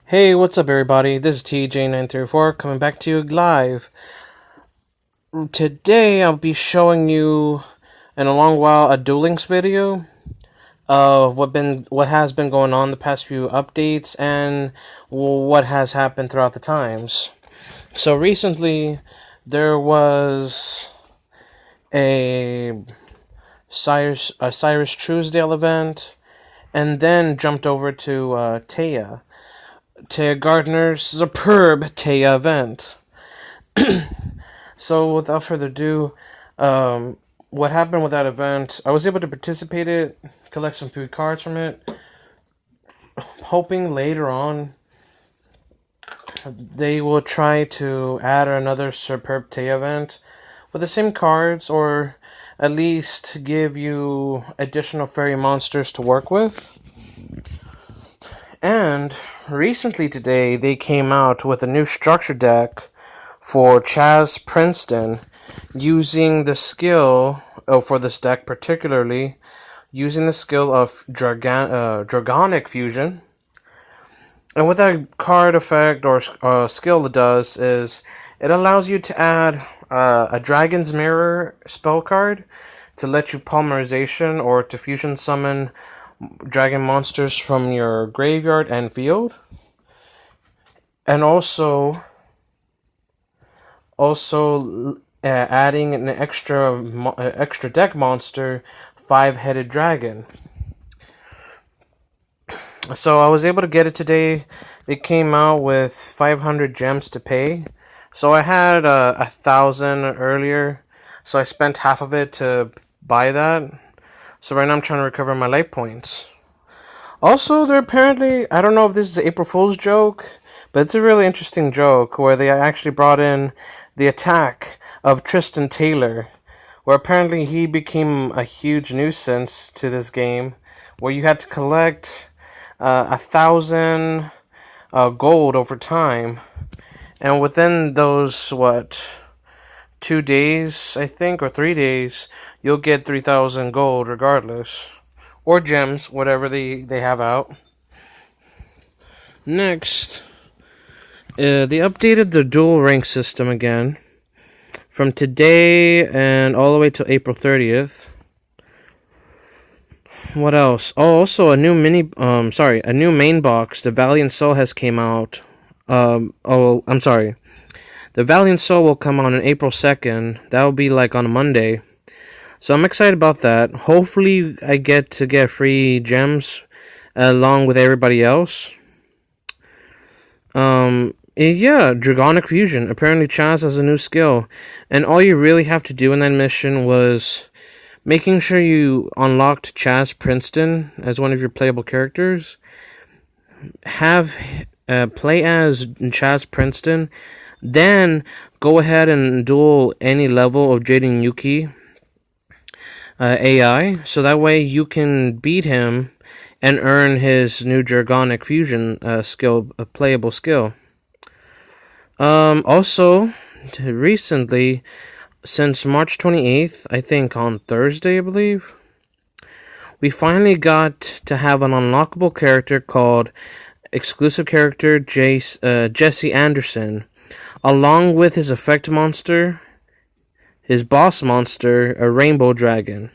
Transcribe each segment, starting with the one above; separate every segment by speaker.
Speaker 1: Hey, what's up, everybody? This is TJ934 coming back to you live. Today, I'll be showing you, in a long while, a Duel Links video of what has been going on the past few updates and what has happened throughout the times. So recently, there was a Cyrus Truesdale event, and then jumped over to Taya Gardner's superb Taya event. So without further ado, what happened with that event? I was able to participate in it, collect some food cards from it, hoping later on they will try to add another superb Taya event with the same cards, or at least give you additional fairy monsters to work with. And recently today, they came out with a new structure deck for Chaz Princeton, using the skill, for this deck particularly, using the skill of Dragonic Fusion. And what that card effect or skill does is it allows you to add a Dragon's Mirror spell card to let you polymerization or to fusion summon dragon monsters from your graveyard and field. And also adding an extra deck monster, five-headed dragon. So I was able to get it today. It came out with 500 gems to pay. So I had 1,000 earlier, so I spent half of it to buy that. So right now I'm trying to recover my life points. Also, they're apparently, I don't know if this is an April Fool's joke, but it's a really interesting joke where they actually brought in the attack of Tristan Taylor, where apparently he became a huge nuisance to this game, where you had to collect 1,000 gold over time, and within those 2 days, I think, or 3 days, you'll get 3,000 gold regardless, or gems, whatever they have out. Next, they updated the dual rank system again from today and all the way till April 30th. What else? Oh, also a new a new main box. The Valiant Soul has came out. The Valiant Soul will come out on April 2nd. That will be like on a Monday. So I'm excited about that. Hopefully I get to get free gems along with everybody else. Yeah, Dragonic Fusion. Apparently Chaz has a new skill. And all you really have to do in that mission was making sure you unlocked Chaz Princeton as one of your playable characters. Have play as Chaz Princeton. Then go ahead and duel any level of Jaden Yuki AI. So that way you can beat him and earn his new Dragonic Fusion skill, a playable skill. Also, recently, since March 28th, I think on Thursday, I believe, we finally got to have an unlockable character called exclusive character Jesse Anderson, along with his effect monster, his boss monster, a rainbow dragon.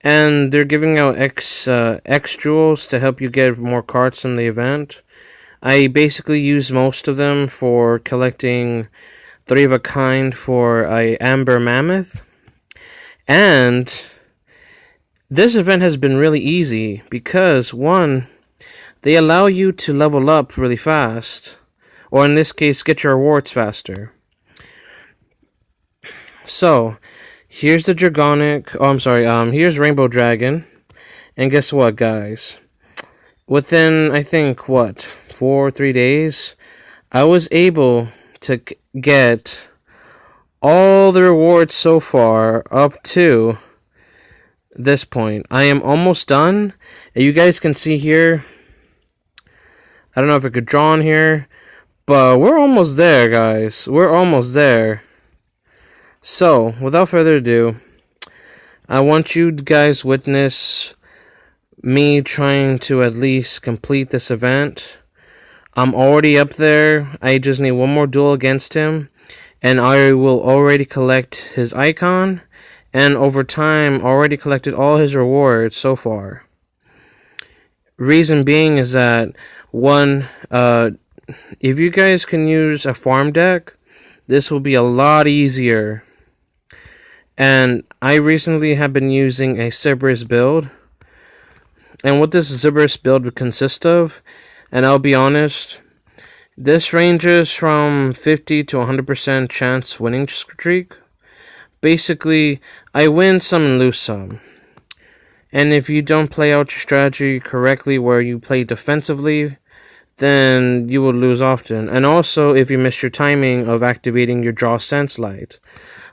Speaker 1: And they're giving out X jewels to help you get more cards from the event. I basically use most of them for collecting 3 of a kind for a Amber Mammoth. And this event has been really easy because, one, they allow you to level up really fast, or in this case, get your rewards faster. So, here's the here's Rainbow Dragon. And guess what, guys? Within, I think, 3 days, I was able to get all the rewards so far up to this point. I am almost done. And you guys can see here, I don't know if I could draw on here, but we're almost there, guys. We're almost there. So, without further ado, I want you guys witness me trying to at least complete this event. I'm already up there. I just need one more duel against him, and I will already collect his icon, and over time already collected all his rewards so far. Reason being is that one, if you guys can use a farm deck, this will be a lot easier. And I recently have been using a Cerberus build, and what this Cerberus build would consist of, and I'll be honest, this ranges from 50 to 100% chance winning streak. Basically, I win some and lose some. And if you don't play out your strategy correctly where you play defensively, then you will lose often. And also if you miss your timing of activating your Draw Sense Light.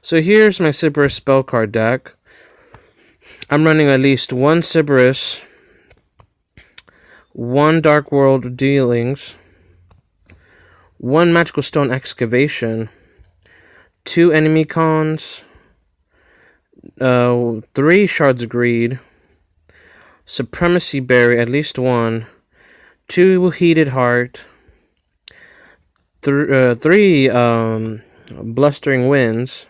Speaker 1: So here's my Cerberus Spell card deck. I'm running at least one Cerberus, one Dark World Dealings, one Magical Stone Excavation, two Enemy Cons, 3 Shards of Greed, Supremacy Berry, at least one, 2 Heated Heart, 3 Blustering Winds,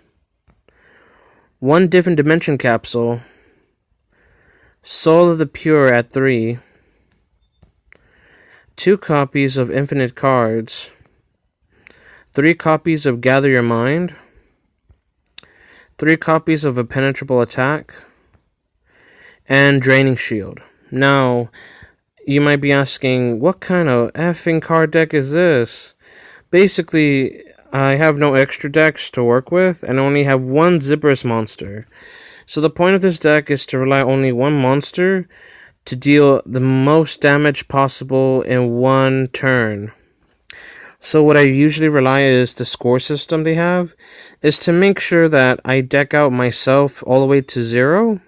Speaker 1: 1 Different Dimension Capsule, Soul of the Pure at 3, 2 copies of Infinite Cards, 3 copies of Gather Your Mind, 3 copies of Impenetrable Attack, and Draining Shield. Now, you might be asking, what kind of effing card deck is this? Basically, I have no extra decks to work with, and only have one Cerberus monster. So the point of this deck is to rely only one monster to deal the most damage possible in one turn. So what I usually rely is the score system they have, is to make sure that I deck out myself all the way to 0.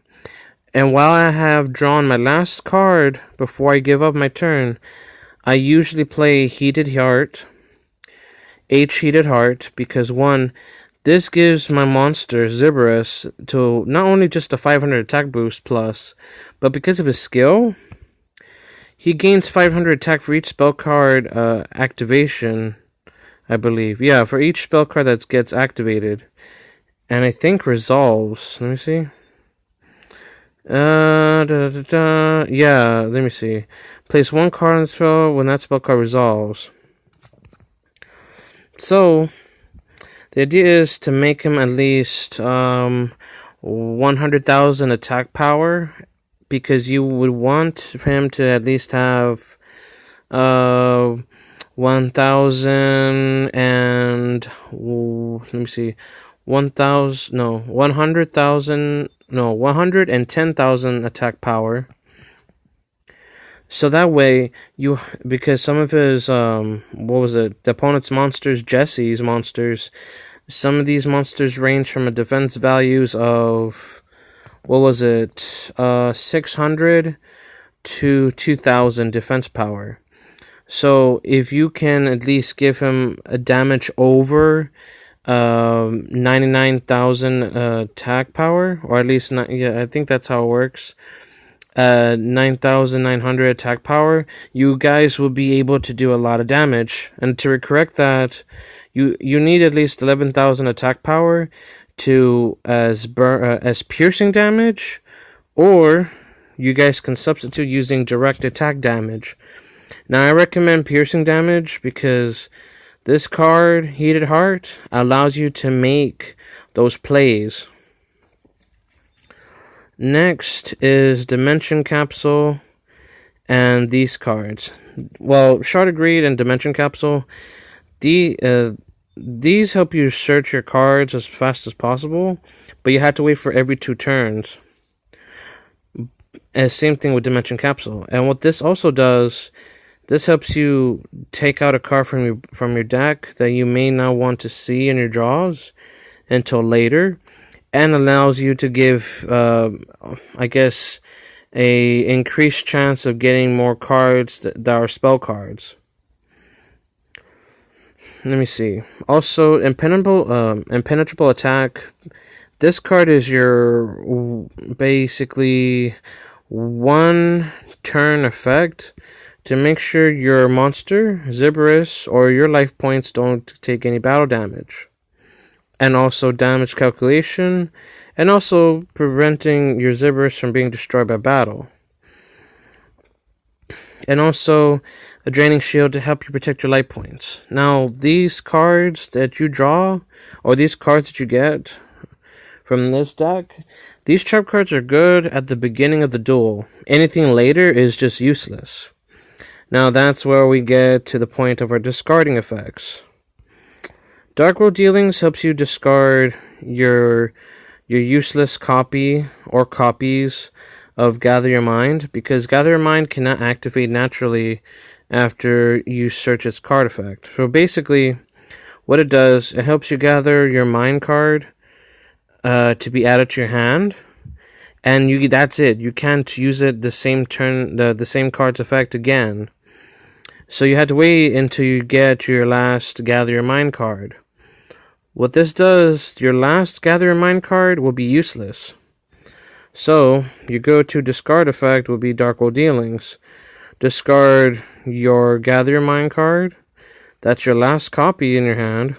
Speaker 1: And while I have drawn my last card before I give up my turn, I usually play Heated Heart, H Heated Heart, because one, this gives my monster Cerberus to not only just a 500 attack boost plus, but because of his skill, he gains 500 attack for each spell card activation, I believe. Yeah, for each spell card that gets activated. And I think resolves. Let me see. Yeah, let me see. Place 1 card on the spell when that spell card resolves. So, the idea is to make him at least 100,000 attack power, because you would want him to at least have 1,000 and let me see, 110,000 attack power. So that way you, because some of his the opponent's monsters, Jesse's monsters, some of these monsters range from a defense values of 600 to 2,000 defense power. So if you can at least give him a damage over 99,000 attack power, or at least I think that's how it works. 9,900 attack power, you guys will be able to do a lot of damage. And to correct that, you need at least 11,000 attack power to as piercing damage, or you guys can substitute using direct attack damage. Now I recommend piercing damage because this card, Heated Heart, allows you to make those plays. Next is Dimension Capsule and these cards. Well, Shard of Greed and Dimension Capsule, these help you search your cards as fast as possible, but you have to wait for every 2 turns. And same thing with Dimension Capsule. And what this also does, this helps you take out a card from your deck that you may not want to see in your draws until later, and allows you to give, I guess, a increased chance of getting more cards that are spell cards. Let me see. Also, Impenetrable Attack. This card is your basically 1 turn effect to make sure your monster, Cerberus, or your life points don't take any battle damage. And also damage calculation, and also preventing your Cerberus from being destroyed by battle. And also a draining shield to help you protect your life points. Now, these cards that you draw, or these cards that you get from this deck, these trap cards are good at the beginning of the duel. Anything later is just useless. Now that's where we get to the point of our discarding effects. Dark World Dealings helps you discard your useless copy or copies of Gather Your Mind, because Gather Your Mind cannot activate naturally after you search its card effect. So basically, what it does, it helps you gather your mind card to be added to your hand, and that's it. You can't use it the same turn, the same card's effect again. So you had to wait until you get your last Gather Your Mind card. What this does, your last Gather Your Mind card will be useless. So, your go-to discard effect will be Dark World Dealings. Discard your Gather Your Mind card. That's your last copy in your hand.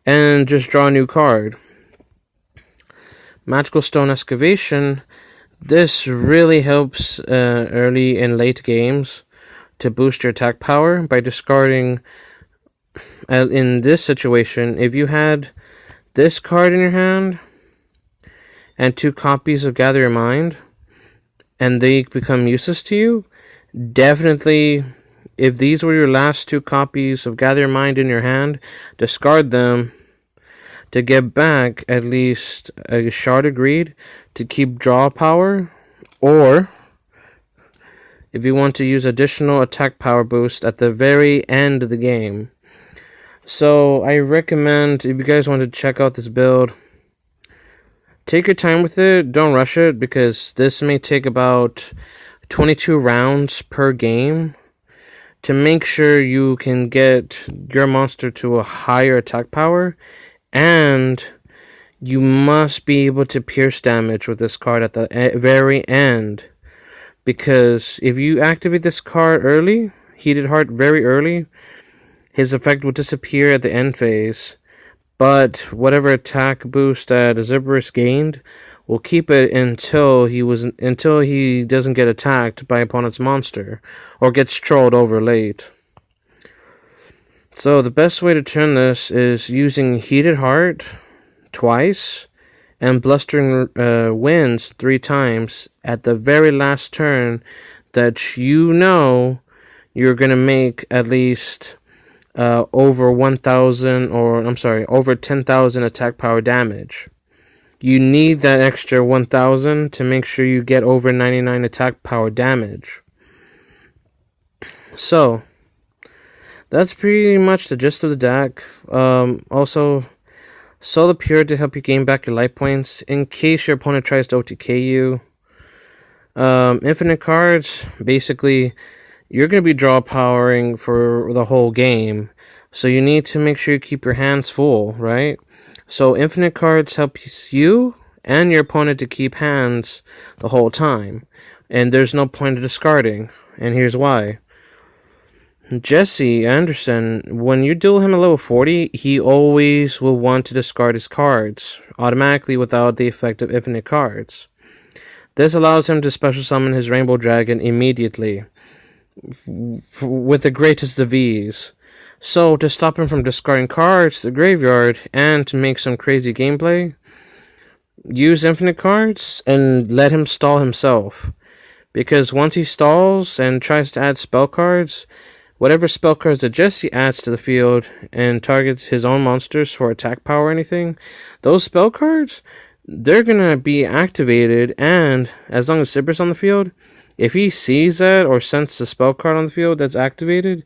Speaker 1: And just draw a new card. Magical Stone Excavation. This really helps early and late games to boost your attack power by discarding. In this situation, if you had this card in your hand and 2 copies of Gather Your Mind, and they become useless to you, definitely, if these were your last 2 copies of Gather Your Mind in your hand, discard them to get back at least a Sharded Greed to keep draw power, or if you want to use additional attack power boost at the very end of the game. So I recommend, if you guys want to check out this build, take your time with it. Don't rush it, because this may take about 22 rounds per game to make sure you can get your monster to a higher attack power, and you must be able to pierce damage with this card at the very end, because if you activate this card early, Heated Heart very early, his effect will disappear at the end phase, but whatever attack boost that Cerberus gained will keep it until he doesn't get attacked by opponent's monster or gets trolled over late. So the best way to turn this is using Heated Heart twice and Blustering Winds 3 times at the very last turn that you know you're going to make at least over 10,000 attack power damage. You need that extra 1,000 to make sure you get over 99 attack power damage. So, that's pretty much the gist of the deck. Also, Soul of Pure to help you gain back your life points in case your opponent tries to OTK you. Infinite cards, basically, you're going to be draw powering for the whole game, so you need to make sure you keep your hands full, right? So infinite cards help you and your opponent to keep hands the whole time, and there's no point of discarding, and here's why. Jesse Anderson, when you duel him at level 40, he always will want to discard his cards automatically without the effect of infinite cards. This allows him to special summon his Rainbow Dragon immediately, with the greatest of ease. So, to stop him from discarding cards to the graveyard and to make some crazy gameplay, use infinite cards and let him stall himself. Because once he stalls and tries to add spell cards, whatever spell cards that Jesse adds to the field and targets his own monsters for attack power or anything, those spell cards, they're gonna be activated, and as long as Cerberus on the field, if he sees that or senses a spell card on the field that's activated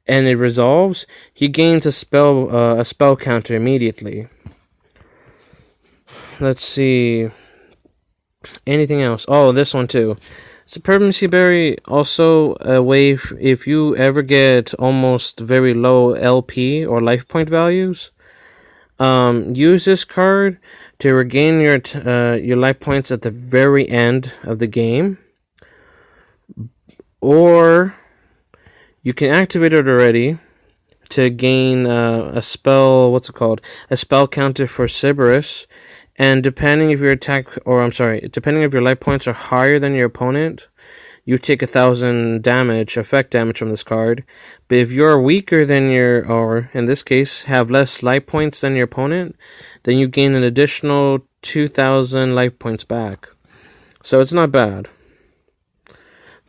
Speaker 1: and it resolves, he gains a spell counter immediately. Let's see. Anything else? Oh, this one too. Supremacy Berry, also a way if you ever get almost very low LP or life point values. Use this card to regain your life points at the very end of the game. or you can activate it already to gain a spell. What's it called? A spell counter for Cerberus. And depending if your depending if your life points are higher than your opponent, you take 1,000 damage, effect damage from this card. But if you're weaker than or in this case, have less life points than your opponent, then you gain an additional 2,000 life points back. So it's not bad.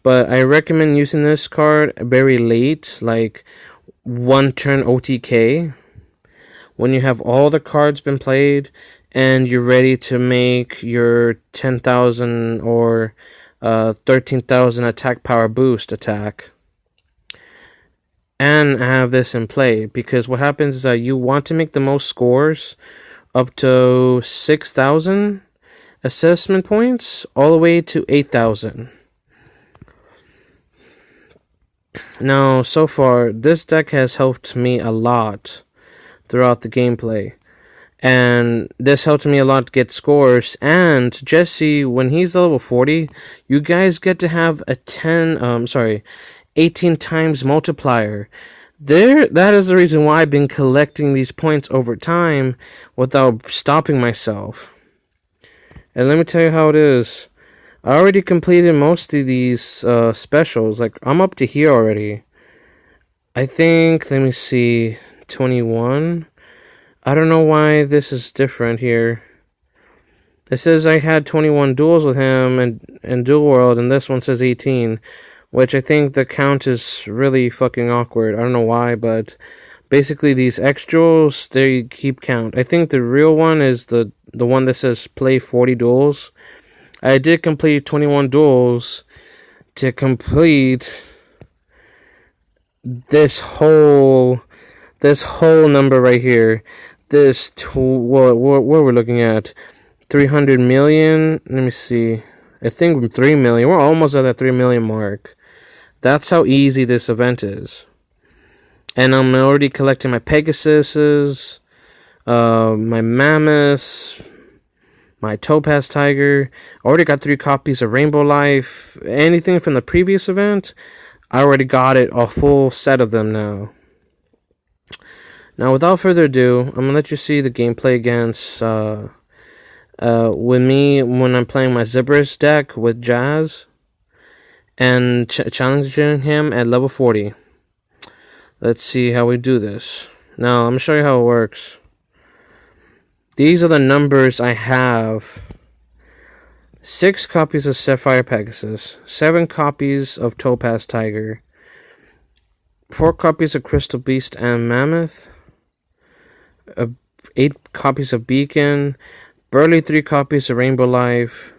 Speaker 1: But I recommend using this card very late, like one turn OTK, when you have all the cards been played and you're ready to make your 10,000 or 13,000 attack power boost attack, and have this in play, because what happens is that you want to make the most scores up to 6,000 assessment points all the way to 8,000. Now, so far, this deck has helped me a lot throughout the gameplay. And this helped me a lot to get scores. And Jesse, when he's level 40, you guys get to have a 18 times multiplier. That is the reason why I've been collecting these points over time without stopping myself. And let me tell you how it is. I already completed most of these specials. Like, I'm up to here already. I think, let me see, 21. I don't know why this is different here. It says I had 21 duels with him in Duel World, and this one says 18, which I think the count is really fucking awkward. I don't know why, but basically these X duels, they keep count. I think the real one is the one that says play 40 duels. I did complete 21 duels to complete this whole number right here. What we're looking at, 300 million. Let me see. I think 3 million. We're almost at that 3 million mark. That's how easy this event is. And I'm already collecting my Pegasuses, my Mammoths, my Topaz Tiger. I already got 3 copies of Rainbow Life. Anything from the previous event, I already got it, a full set of them now. Now, without further ado, I'm going to let you see the gameplay against, with me when I'm playing my Cerberus deck with Jazz, and challenging him at level 40. Let's see how we do this. Now, I'm going to show you how it works. These are the numbers I have. 6 copies of Sapphire Pegasus, 7 copies of Topaz Tiger, 4 copies of Crystal Beast and Mammoth, 8 copies of Beacon, barely 3 copies of Rainbow Life,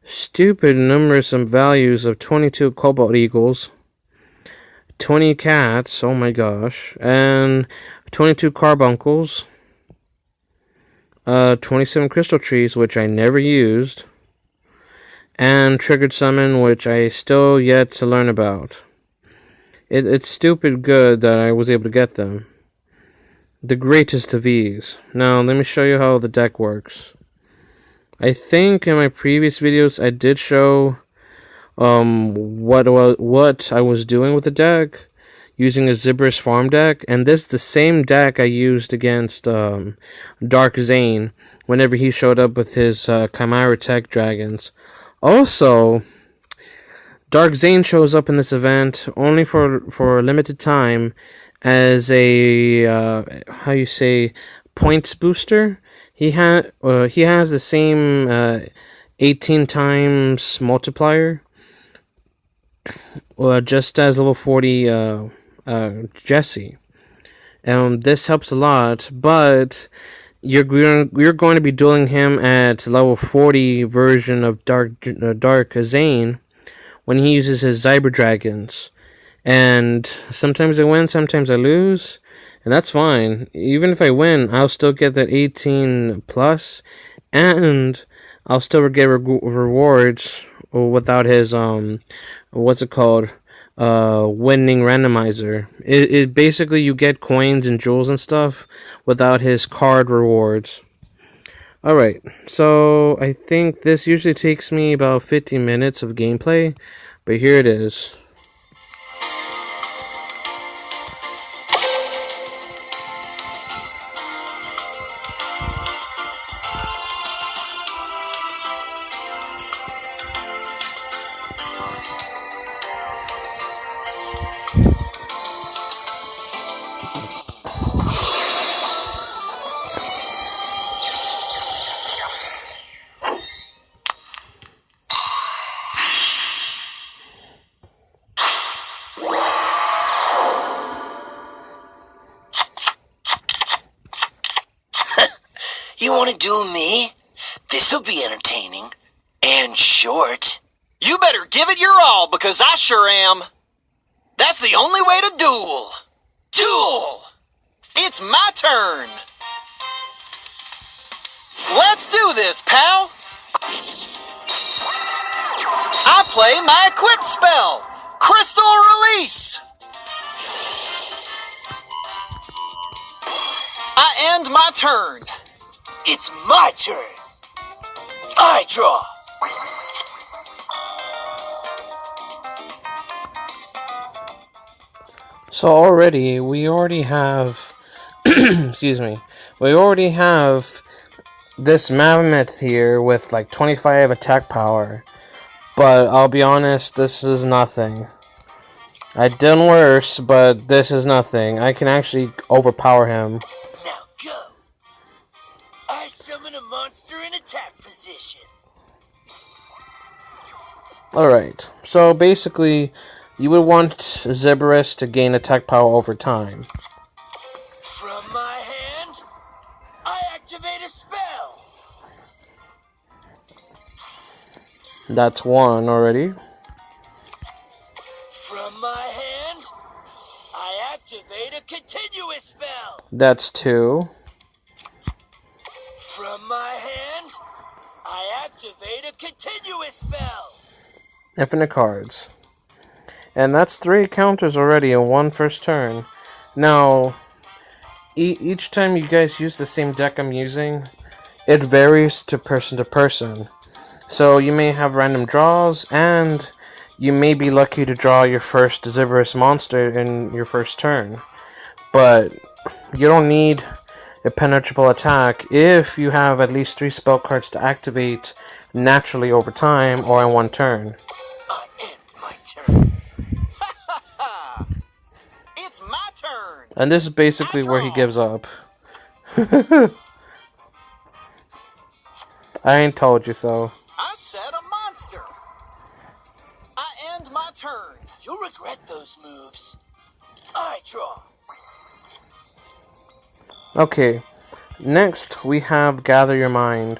Speaker 1: stupid numerous values of 22 Cobalt Eagles, 20 Cats, oh my gosh, and 22 Carbuncles, 27 Crystal Trees, which I never used, and Triggered Summon, which I still yet to learn about. It's stupid good that I was able to get them. The greatest of ease. Now, let me show you how the deck works. I think in my previous videos I did show what I was doing with the deck, using a Cerberus farm deck, and this is the same deck I used against Dark Zane whenever he showed up with his Chimera Tech Dragons. Also, Dark Zane shows up in this event only for a limited time as a points booster. He has the same 18 times multiplier, just as level 40 Jesse. This helps a lot, but you're going to be dueling him at level 40 version of Dark Zane when he uses his Cyber Dragons. And sometimes I win, sometimes I lose, and that's fine. Even if I win, I'll still get that 18 plus, and I'll still get rewards without his winning randomizer. It basically, you get coins and jewels and stuff without his card rewards. Alright, so I think this usually takes me about 15 minutes of gameplay, but here it is.
Speaker 2: You want to duel me? This'll be entertaining. And short.
Speaker 3: You better give it your all, because I sure am. That's the only way to duel. Duel! It's my turn. Let's do this, pal. I play my equip spell, Crystal Release. I end my turn.
Speaker 2: It's my turn. I draw.
Speaker 1: So we already have, excuse me, we already have this mammoth here with like 25 attack power. But I'll be honest, this is nothing. I've done worse, but this is nothing. I can actually overpower him.
Speaker 2: Now go. I summon a monster in attack position.
Speaker 1: Alright, so basically, you would want Cerberus to gain attack power over time.
Speaker 2: From my hand, I activate a spell.
Speaker 1: That's one already.
Speaker 2: From my hand, I activate a continuous spell.
Speaker 1: That's two.
Speaker 2: From my hand, I activate a continuous spell.
Speaker 1: Infinite cards. And that's 3 counters already in one first turn. Now, each time you guys use the same deck I'm using, it varies to person. So you may have random draws, and you may be lucky to draw your first Cerberus monster in your first turn. But you don't need a penetrable attack if you have at least 3 spell cards to activate naturally over time or in one turn.
Speaker 2: I end my turn.
Speaker 3: It's my turn.
Speaker 1: And this is basically where he gives up. I ain't told you so.
Speaker 3: I said a monster. I end my turn.
Speaker 2: You'll regret those moves. I draw.
Speaker 1: Okay, next we have Gather Your Mind.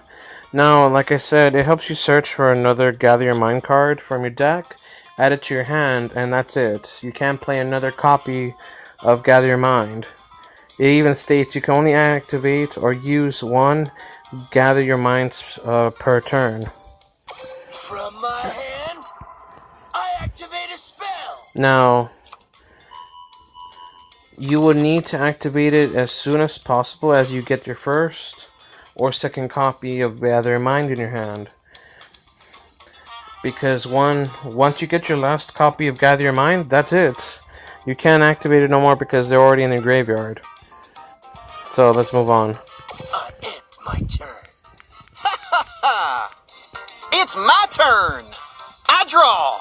Speaker 1: Now, like I said, it helps you search for another Gather Your Mind card from your deck, add it to your hand, and that's it. You can't play another copy of Gather Your Mind. It even states you can only activate or use one Gather Your Mind per turn.
Speaker 2: From my hand, I activate a spell.
Speaker 1: Now, you will need to activate it as soon as possible as you get your first or second copy of Gather Your Mind in your hand. Because once you get your last copy of Gather Your Mind, that's it. You can't activate it no more because they're already in the graveyard. So let's move on.
Speaker 2: I end my turn.
Speaker 3: It's my turn. I draw.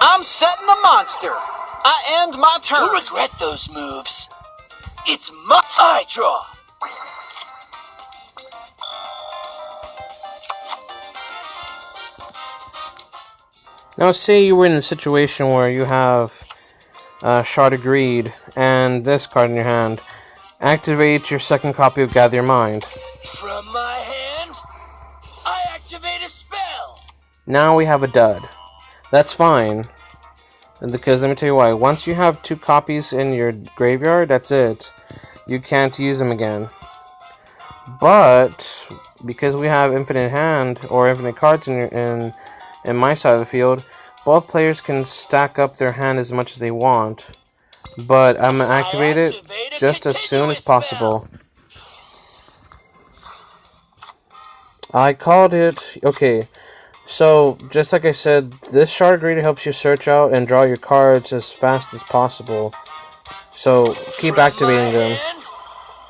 Speaker 3: I'm setting a monster. I end my turn.
Speaker 2: You'll regret those moves. It's my... I draw.
Speaker 1: Now say you were in a situation where you have Shard of Greed and this card in your hand. Activate your second copy of Gather Your Mind.
Speaker 2: From my hand, I activate a spell.
Speaker 1: Now we have a dud. That's fine. Because let me tell you why. Once you have 2 copies in your graveyard, that's it. You can't use them again. But because we have infinite hand or infinite cards in my side of the field, both players can stack up their hand as much as they want. But I'm gonna activate it just as soon as possible. I called it. Okay. So, just like I said, this Shard of Greed helps you search out and draw your cards as fast as possible. So, keep activating them.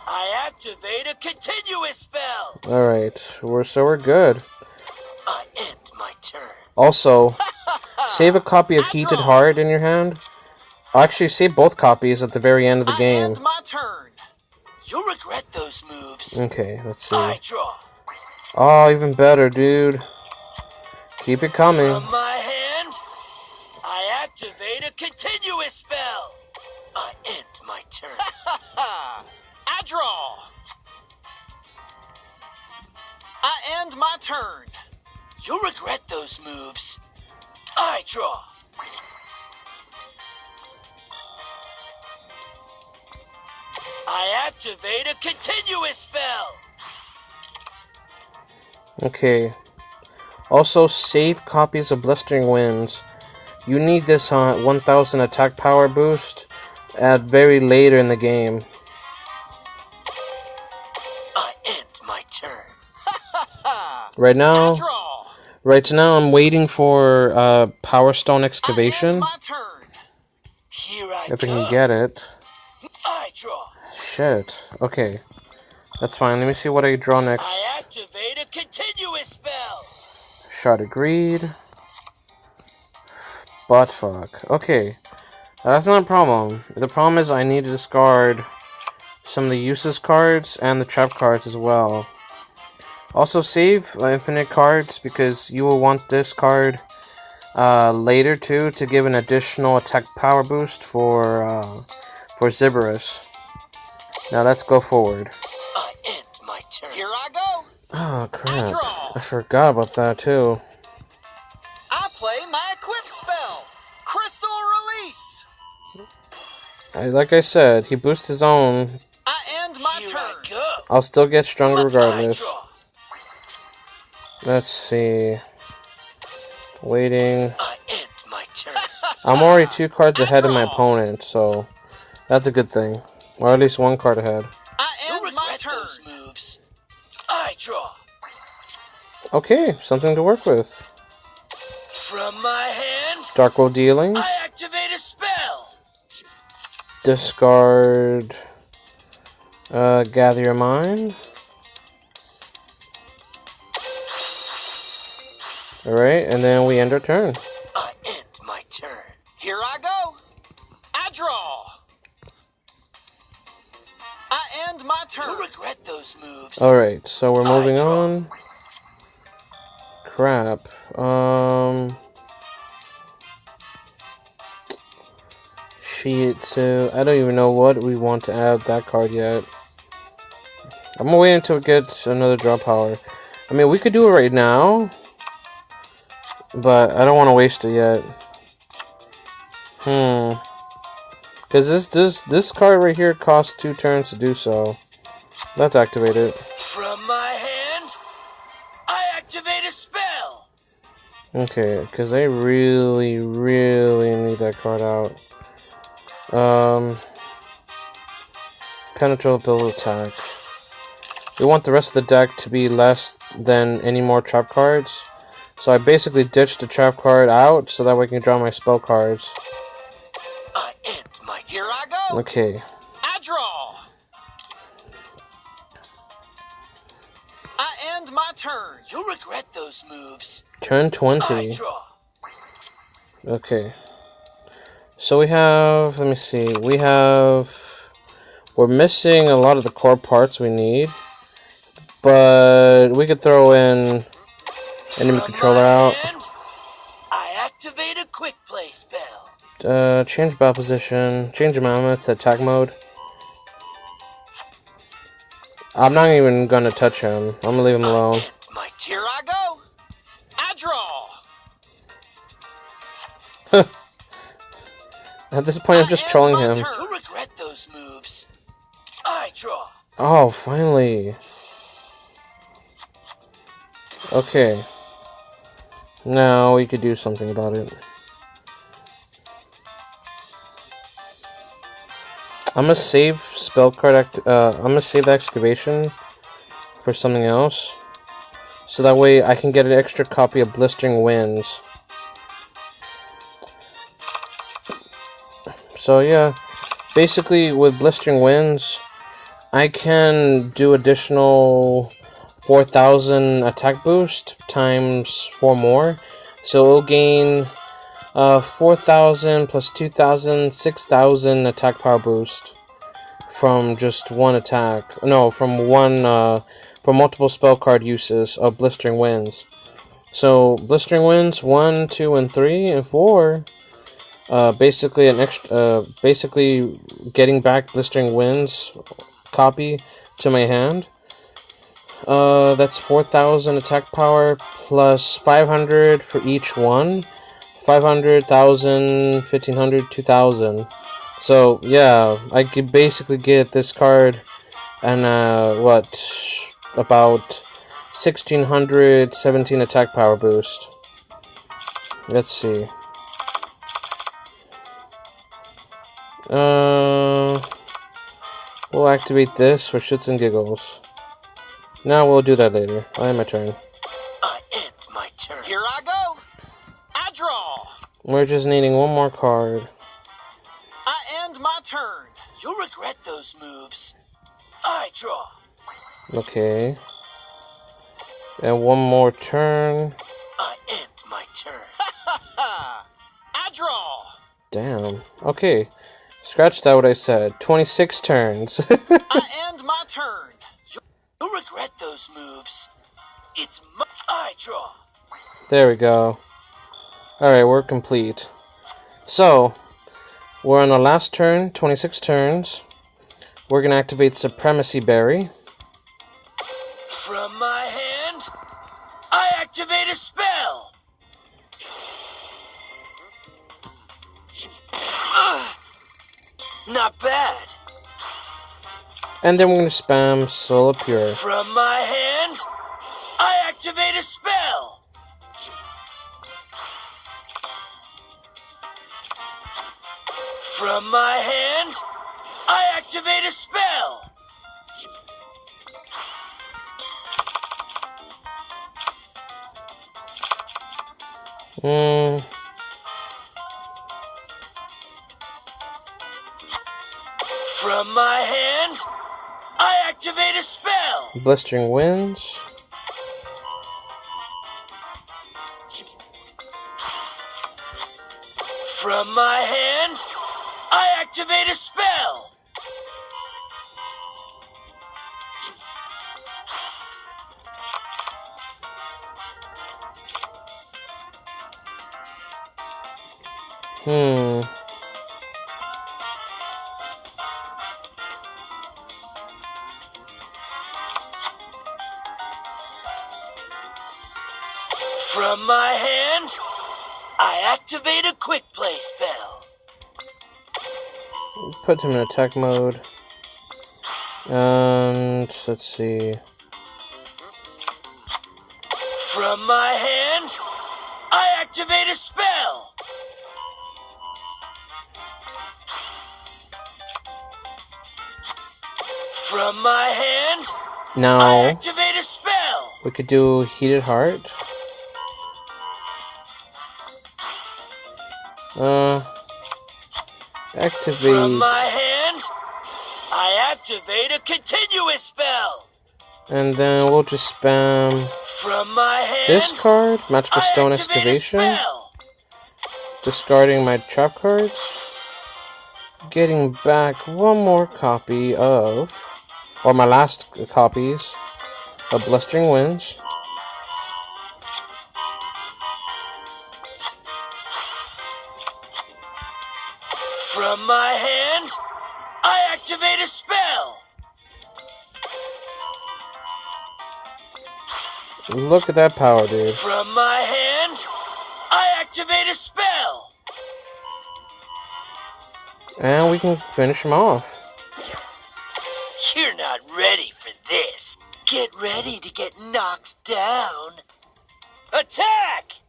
Speaker 2: I activate a continuous spell.
Speaker 1: Alright, we're good.
Speaker 2: I end my turn.
Speaker 1: Also, save a copy of Heated Heart in your hand. Actually, save both copies at the very end of the game.
Speaker 3: I end my turn.
Speaker 2: You'll regret those moves.
Speaker 1: Okay, let's see.
Speaker 2: I draw.
Speaker 1: Oh, even better, dude. Keep it coming.
Speaker 2: From my hand, I activate a continuous spell. I
Speaker 3: draw. I end my turn.
Speaker 2: You'll regret those moves. I draw. I activate a continuous spell.
Speaker 1: Okay. Also, save copies of Blistering Winds. You need this on 1000 attack power boost at very later in the game.
Speaker 2: I end my turn.
Speaker 1: Right
Speaker 3: I
Speaker 1: now,
Speaker 3: draw.
Speaker 1: I'm waiting for Power Stone
Speaker 3: I
Speaker 1: Excavation.
Speaker 3: end my turn.
Speaker 2: Here I
Speaker 1: If I
Speaker 2: go.
Speaker 1: can get it.
Speaker 2: I draw.
Speaker 1: Shit. Okay. That's fine. Let me see what I draw next.
Speaker 2: I activate a continuous spell.
Speaker 1: Shard of Greed. Butt fuck. Okay. That's not a problem. The problem is I need to discard some of the useless cards and the trap cards as well. Also save infinite cards because you will want this card later too to give an additional attack power boost for Cerberus. Now let's go forward.
Speaker 2: I end my turn.
Speaker 3: Here I go.
Speaker 1: Oh crap.
Speaker 3: draw.
Speaker 1: I forgot about that too.
Speaker 3: I play my equip spell. Crystal Release.
Speaker 1: Like I said, he boosts his own.
Speaker 3: I end my
Speaker 2: Here
Speaker 3: turn.
Speaker 2: I go.
Speaker 1: I'll still get stronger
Speaker 2: I
Speaker 1: regardless.
Speaker 2: draw.
Speaker 1: Let's see. Waiting.
Speaker 2: I end my turn.
Speaker 1: I'm already 2 cards
Speaker 3: I
Speaker 1: ahead of my
Speaker 3: draw.
Speaker 1: opponent, so that's a good thing. Or at least 1 card ahead.
Speaker 3: I
Speaker 2: You'll
Speaker 3: end my
Speaker 2: regret
Speaker 3: turn.
Speaker 2: those moves. I draw.
Speaker 1: Okay, something to work with.
Speaker 2: From my hand,
Speaker 1: Dark World Dealing.
Speaker 2: I activate a spell.
Speaker 1: Discard. Gather Your Mind. Alright, and then we end our turn.
Speaker 2: I end my turn.
Speaker 3: Here I go. I draw. I end my turn.
Speaker 2: You'll regret those moves.
Speaker 1: Alright, so we're moving
Speaker 2: I draw.
Speaker 1: on. Crap. Shit, so I don't even know what we want to add that card yet. I'm gonna wait until it gets another draw power. I mean, we could do it right now, but I don't want to waste it yet. Because this card right here costs 2 turns to do so. Let's activate it.
Speaker 2: From my hand, I activate a spell.
Speaker 1: Okay, because I really, really need that card out. Penetrable attack. We want the rest of the deck to be less than any more trap cards. So I basically ditched the trap card out so that way I can draw my spell cards.
Speaker 2: I end my turn.
Speaker 3: Here I go.
Speaker 1: Okay.
Speaker 3: I draw. I end my turn.
Speaker 2: You'll regret those moves.
Speaker 1: Turn
Speaker 2: I
Speaker 1: 20.
Speaker 2: draw.
Speaker 1: Okay. So we have, let me see, we're missing a lot of the core parts we need. But we could throw in enemy
Speaker 2: From
Speaker 1: controller
Speaker 2: my
Speaker 1: out.
Speaker 2: hand, I activate a quick play spell.
Speaker 1: Change battle position, change the mammoth to attack mode. I'm not even gonna touch him. I'm gonna leave him alone.
Speaker 2: End my turn.
Speaker 3: Here I go. I draw.
Speaker 1: At this point, I'm just trolling him.
Speaker 2: You'll regret those moves. I draw.
Speaker 1: Oh, finally. Okay. Now we could do something about it. I'm gonna save spell card I'm gonna save the excavation for something else. So that way I can get an extra copy of Blistering Winds. So yeah, basically with Blistering Winds, I can do additional 4,000 attack boost times 4 more. So it'll gain 4,000 plus 2,000, 6,000 attack power boost from just one attack. No, from multiple spell card uses of Blistering Winds. So Blistering Winds 1, 2, and 3, and 4. Basically getting back Blistering Winds copy to my hand. That's 4,000 attack power plus 500 for each one. 500, 1,000, 1,500, 2,000. So, yeah, I could basically get this card and, about 1,617 attack power boost. Let's see. We'll activate this for shits and giggles. Now we'll do that later. I have my turn.
Speaker 2: I end my turn.
Speaker 3: Here I go. I draw.
Speaker 1: We're just needing one more card.
Speaker 3: I end my turn.
Speaker 2: You'll regret those moves. I draw.
Speaker 1: Okay. And one more turn.
Speaker 2: I end my turn.
Speaker 3: I draw.
Speaker 1: Damn. Okay. Scratch that what I said. 26 turns.
Speaker 3: I end my turn.
Speaker 2: You'll regret those moves. It's my... I draw.
Speaker 1: There we go. Alright, we're complete. So, we're on the last turn, 26 turns. We're going to activate Supremacy Berry.
Speaker 2: From my hand, I activate a spell. Not bad.
Speaker 1: And then we're going to spam Solar Pure.
Speaker 2: From my hand, I activate a spell. From my hand, I activate a spell. From my hand, I activate a spell.
Speaker 1: Blistering Winds.
Speaker 2: From my hand, I activate a spell. From my hand, I activate a quick play spell.
Speaker 1: Put him in attack mode. And let's see.
Speaker 2: From my hand, I activate a spell. From my hand, I
Speaker 1: Now,
Speaker 2: activate a spell.
Speaker 1: we could do Heated Heart. Activate.
Speaker 2: From my hand, I activate a continuous spell.
Speaker 1: And then we'll just spam
Speaker 2: From my hand,
Speaker 1: this card, Magical
Speaker 2: I
Speaker 1: Stone
Speaker 2: activate a
Speaker 1: Excavation.
Speaker 2: spell.
Speaker 1: Discarding my trap cards. Getting back one more copy of, or my last copies of Blistering Winds.
Speaker 2: From my hand, I activate a spell.
Speaker 1: Look at that power, dude.
Speaker 2: From my hand, I activate a spell.
Speaker 1: And we can finish him off.
Speaker 2: You're not ready for this. Get ready to get knocked down. Attack!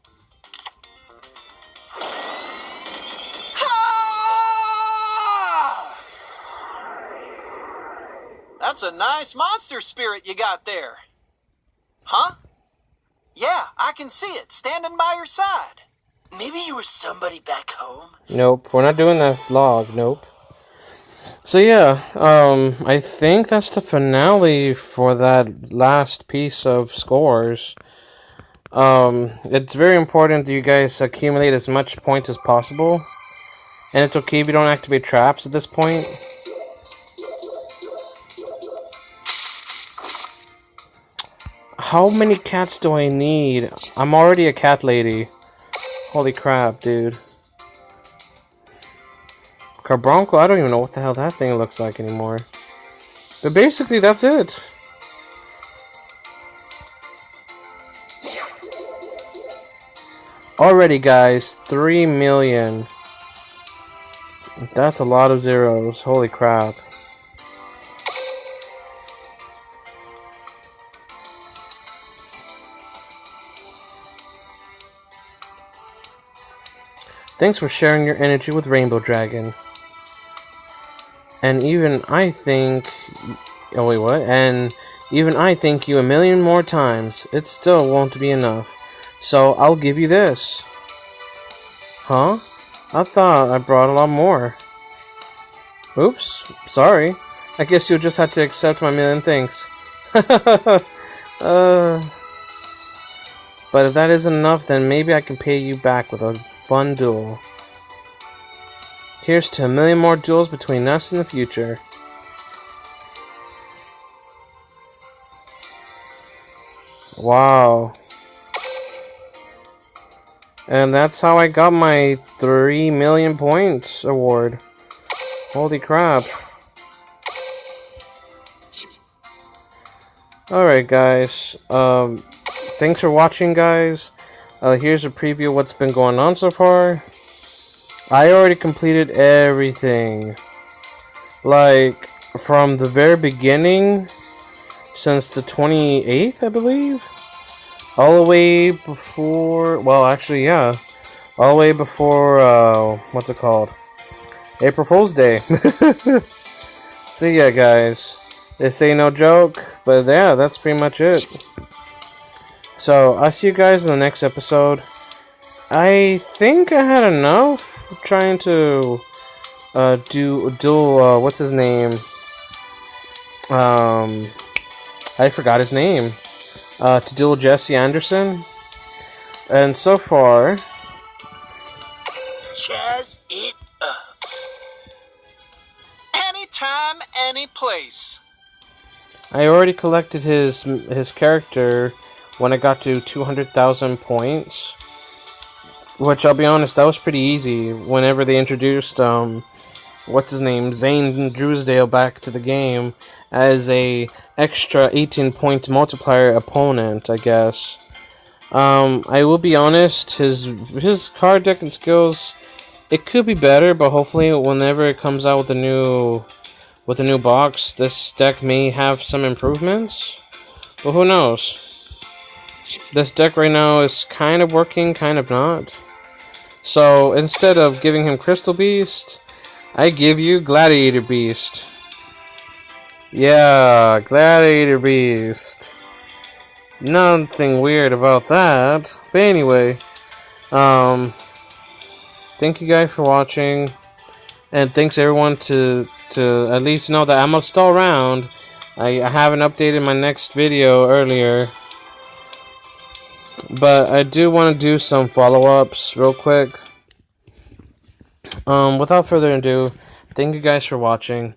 Speaker 3: Ah! That's a nice monster spirit you got there. Huh? Yeah, I can see it, standing by your side.
Speaker 2: Maybe you were somebody back home.
Speaker 1: Nope, we're not doing that vlog. Nope. So yeah, I think that's the finale for that last piece of scores. It's very important that you guys accumulate as much points as possible. And it's okay if you don't activate traps at this point. How many cats do I need? I'm already a cat lady. Holy crap, dude. Carbronco, I don't even know what the hell that thing looks like anymore. But basically, that's it. Already, guys, 3 million. That's a lot of zeros. Holy crap. Thanks for sharing your energy with Rainbow Dragon. And even I think... Oh, wait, what? And even I thank you a million more times. It still won't be enough. So I'll give you this. Huh? I thought I brought a lot more. Oops. Sorry. I guess you'll just have to accept my million thanks. But if that isn't enough, then maybe I can pay you back with a fun duel. Here's to a million more duels between us in the future. Wow. And that's how I got my 3 million points award. Holy crap. Alright guys, thanks for watching guys. Here's a preview of what's been going on so far. I already completed everything. Like, from the very beginning, since the 28th, I believe? All the way before, well actually yeah, all the way before, what's it called? April Fool's Day. So yeah guys, this ain't no joke, but yeah, that's pretty much it. So, I'll see you guys in the next episode. I think I had enough trying to duel, what's his name? I forgot his name. To duel Jesse Anderson. And so far...
Speaker 2: Chaz it up.
Speaker 3: Anytime, any place.
Speaker 1: I already collected his character when I got to 200,000 points. Which, I'll be honest, that was pretty easy. Whenever they introduced, what's his name? Zane Drewsdale back to the game as a extra 18-point multiplier opponent, I guess. I will be honest, his card deck and skills, it could be better, but hopefully whenever it comes out with a new box, this deck may have some improvements. But who knows? This deck right now is kind of working, kind of not. So instead of giving him Crystal Beast, I give you Gladiator Beast. Yeah, Gladiator Beast. Nothing weird about that. But anyway, thank you guys for watching, and thanks everyone to at least know that I'm still around. I haven't updated my next video earlier, but I do want to do some follow-ups real quick. Without further ado, thank you guys for watching.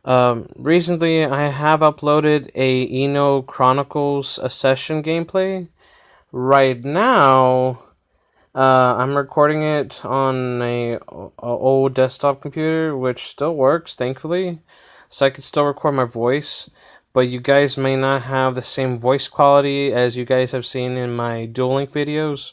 Speaker 1: Recently I have uploaded a Eno Chronicles Accession gameplay. Right now, I'm recording it on a old desktop computer, which still works, thankfully, so I can still record my voice. But you guys may not have the same voice quality as you guys have seen in my dueling videos.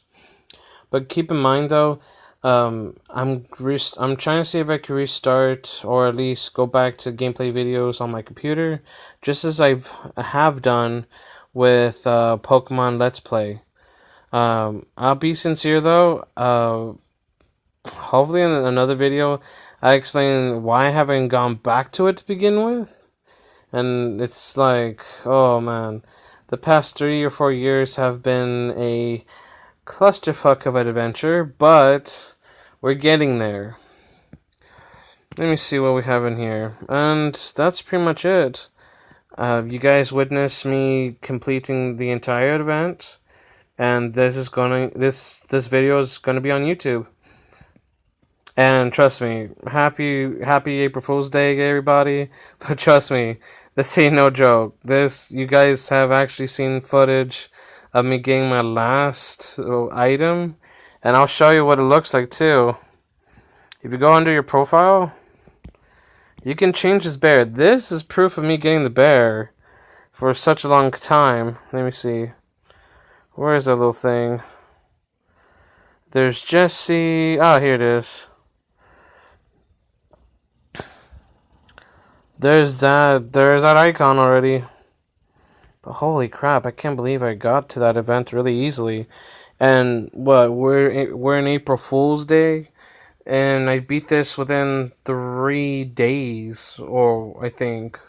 Speaker 1: But keep in mind though, I'm trying to see if I can restart or at least go back to gameplay videos on my computer, just as I have done with Pokemon Let's Play. I'll be sincere though. Hopefully in another video I explain why I haven't gone back to it to begin with. And it's like, oh man, the past 3 or 4 years have been a clusterfuck of an adventure, but we're getting there. Let me see what we have in here, and that's pretty much it. You guys witnessed me completing the entire event, and this video is gonna be on YouTube. And trust me, happy April Fool's Day, everybody. But trust me, this ain't no joke. You guys have actually seen footage of me getting my last item, and I'll show you what it looks like too. If you go under your profile, You can change this bear. This is proof of me getting the bear for such a long time. Let me see. Where is that little thing? There's Jesse. Ah, here it is. There's that icon already. But holy crap, I can't believe I got to that event really easily. And what, we're in April Fool's Day, and I beat this within 3 days, or I think.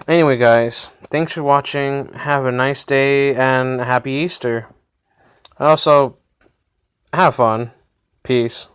Speaker 1: Anyway, guys, thanks for watching. Have a nice day and happy Easter. Also, have fun. Peace.